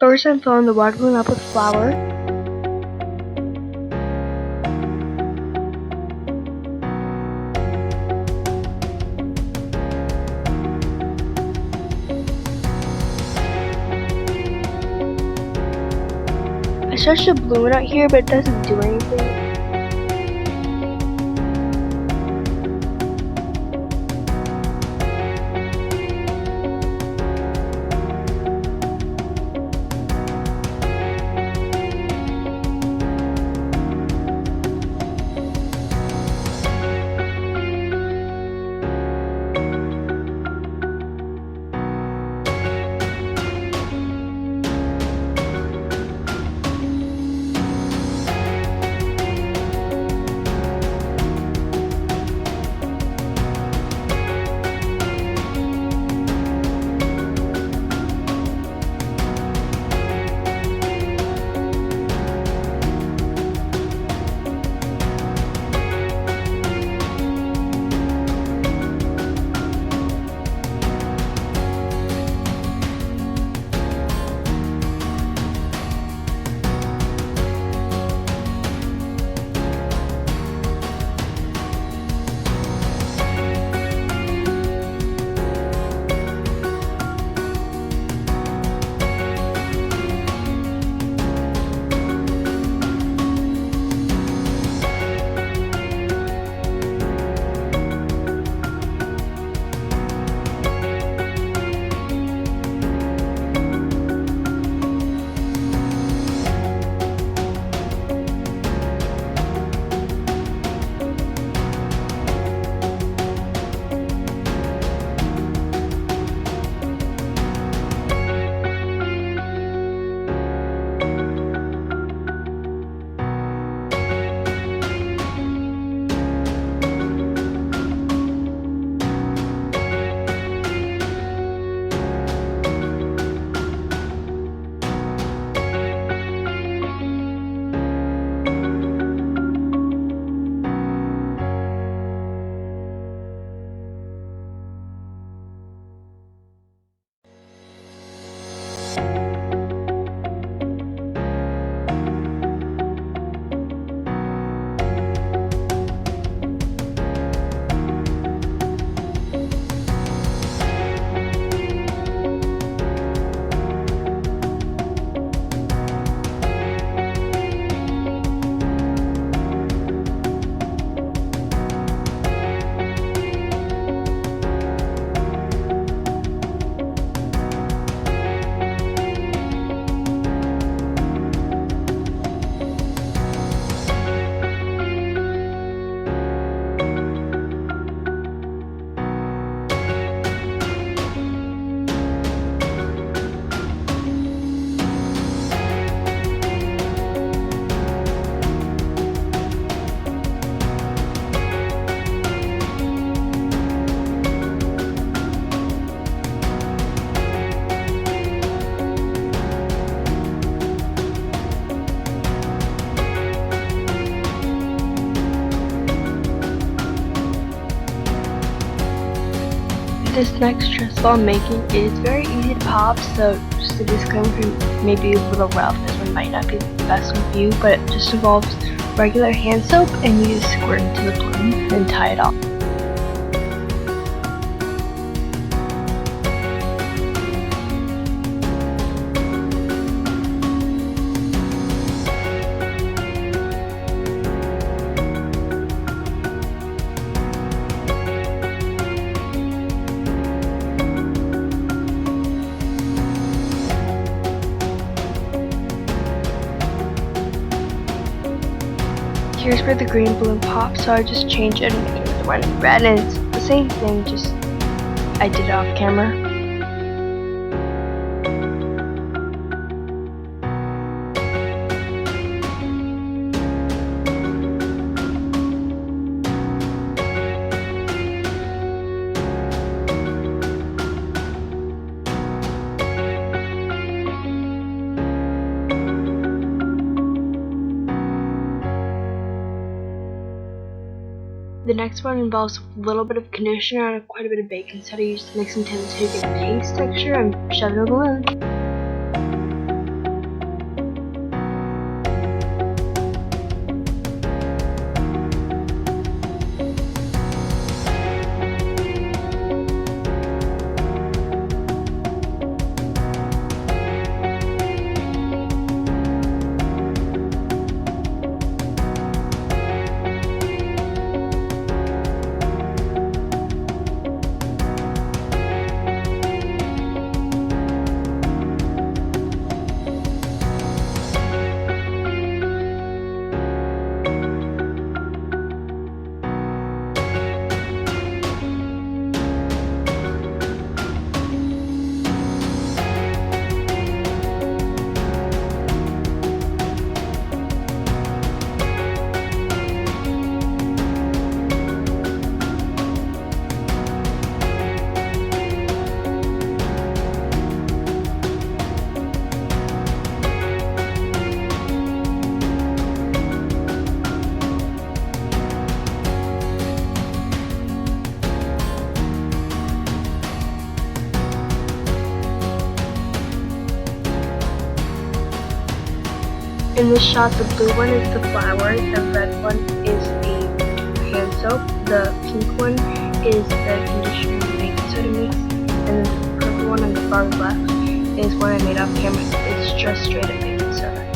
First, I'm filling the water balloon up with flour. I stretched the balloon out here, but it doesn't do anything. This next dress ball I'm making is very easy to pop, so just a disclaimer for maybe a little rough. This one might not be the best with you, but it just involves regular hand soap and you just squirt into the balloon and tie it off. Here's where the green balloon pops, so I just changed it and made it the one in red, and it's the same thing, just I did it off camera. The next one involves a little bit of conditioner and quite a bit of baking soda used to mix into the paste texture and shove it in the balloon. In this shot, the blue one is the flour, the red one is the hand soap, the pink one is the conditioner and baking soda mix, and then the purple one on the far left is one I made off camera. It's just straight up baking soda.